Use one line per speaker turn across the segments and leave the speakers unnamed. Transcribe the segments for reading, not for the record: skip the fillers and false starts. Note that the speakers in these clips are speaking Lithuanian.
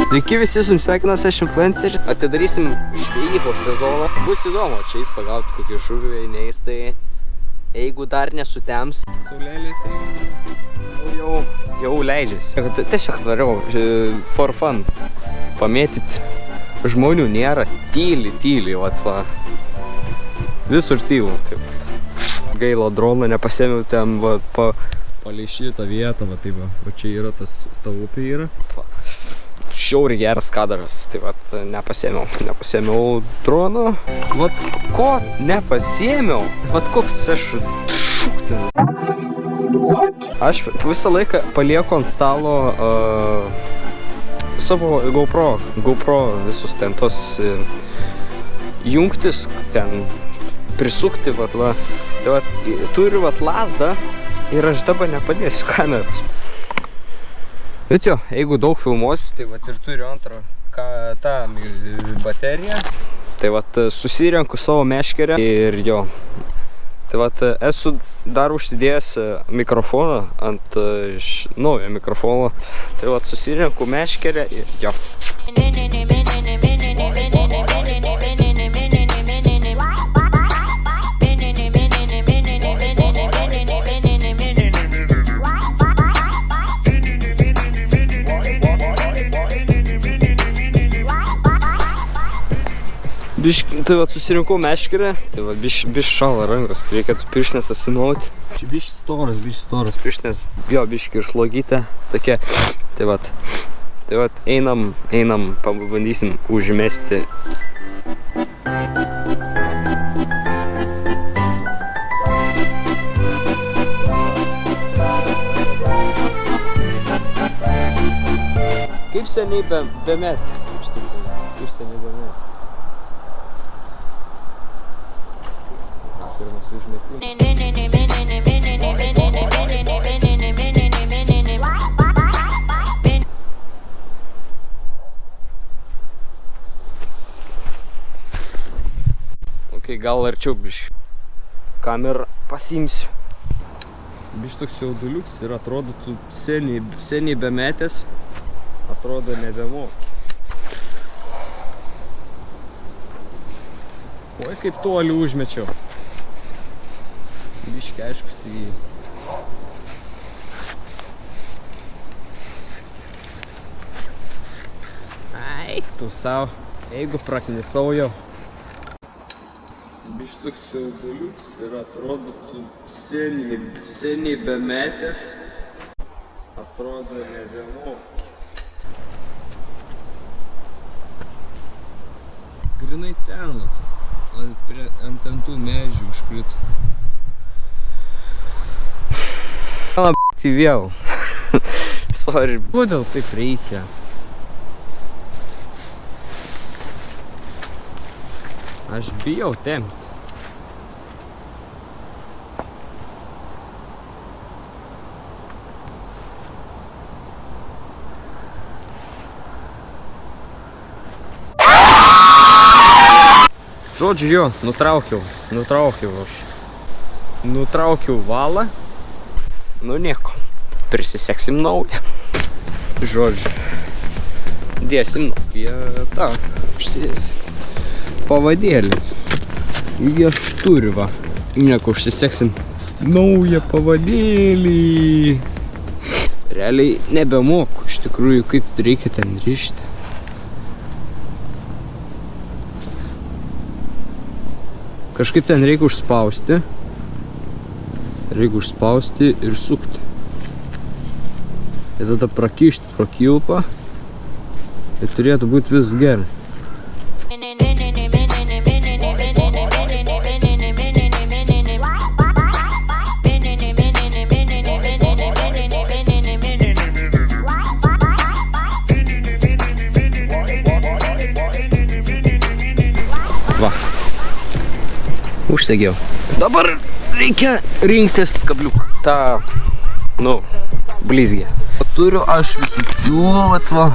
Sveiki visi, su jums sveikinuosi, aš influenceris. Atidarysim žvejybos sezoną. Bus įdomu, čia jis pagauti kokį žuvį einiais, tai jeigu dar nesutems. Saulėlė tai jau leidžiasi. Tiesiog tvariau, for fun. Pamėtyti. Žmonių nėra, tyli, va. Visur tylu. Gaila droną nepasėmiau ten, va, palei šitą vietą, va, tai va čia yra ta upė yra. Šiauriai geras kadras, tai va, nepasėmiau drono. Vat ko nepasėmiau? Vat koks aš šūktinu. Aš visą laiką palieku ant stalo savo GoPro visus ten tos jungtis, ten prisukti, vat, va. Tai vat, turiu vat lazdą ir aš dabar nepadėsiu kameros. Bet jo, jeigu daug filmuosiu, tai vat ir turiu antrą tą bateriją. Tai vat susirenku savo meškerę ir jo. Tai vat esu dar užsidėjęs mikrofoną ant naujo mikrofono. Tai vat susirenku meškerę ir jo. Tai va susirinkau meškerę, tai va biš šala rankos, reikėtų pirštinės apsinuoti. Čia biš storas pirštinės, jo biški ir slogytė, tokia. Tai va einam, pabandysim užmesti. Kaip seniai bemetis, iš tikrųjų, kaip seniai bemetis. Pirmas užmetimas. Ok, gal arčiau biškį kamerą pasiimsiu. Biškį toks jauduliuks ir atrodo tu seniai bemetęs, atrodo nebemoki. Oi, kaip toli užmečiau. Biškį aišku įsivyjai. Eik tu savo, jeigu praknisau jau. Biškį toks jauduliuks ir atrodo tu seniai bemetęs, atrodo nebemoki. Grinai ten, ant tų medžių užkrit. Tai vėl. Sorry. Kodėl taip reikia? Aš bijau tempti. Žodžiu, jo, nutraukiau aš. Nutraukiau valą. Nu nieko, prisiseksim naują. Žodžiu, dėsim naują pavadėlį. Viešturvą. Nieko, užsiseksim naują pavadėlį. Realiai nebemoku, iš tikrųjų, kaip reikia ten rišti. Kažkaip ten reikia užspausti. Reikia užspausti ir sukti. Ir tada prakišti pro kilpą. Ir turėtų būti vis gerai. Va. Užsegiau. Dabar reikia rinktis kabliuką. tą, nu, blizgę. Turiu aš visokių, vat va,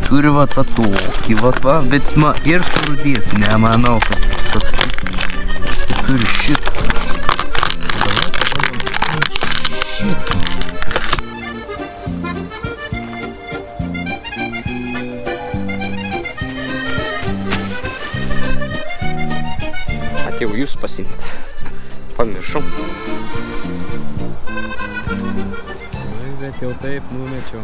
turiu vat va tokį, vat va, bet ir surudės, nemanau, kad toks turiu šitą. reikėjo jūs pasimti. Pamiršau. Bet jau taip numečiau.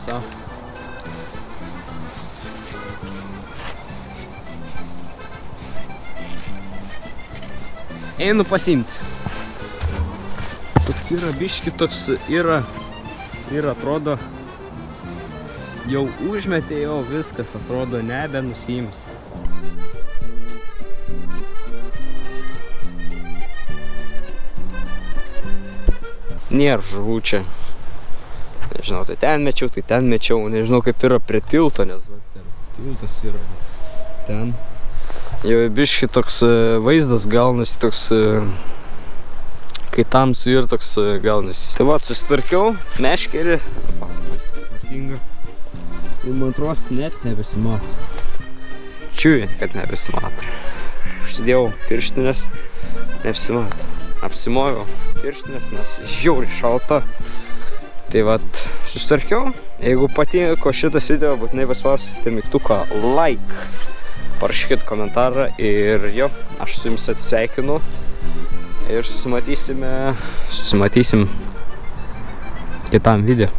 So. Einu pasimti. Toks yra biški, toks yra atrodo, jau užmetė, jau viskas atrodo nebenusiims. Nėra žuvų čia. Nežinau, tai ten mečiau, nežinau kaip yra prie tilto, nes tiltas yra ten. Jau biški toks vaizdas gaunasi, toks kai tamsu ir toks gaunasi. Tai va, susitvarkiau meškerį. Viskas tvarkinga. Ir man atrodo, net nebesimato. Čiūvi, kad nebesimato. Užsidėjau pirštinės, nebesimato. Apsimoviau pirštinės, nes žiauriai šalta. Tai vat, susitvarkiau. Jeigu patiko šitas video, būtinai paspauskite mygtuką like. Parašykit komentarą ir jo, aš su jumis atsisveikinu. Ir susimatysim kitam video.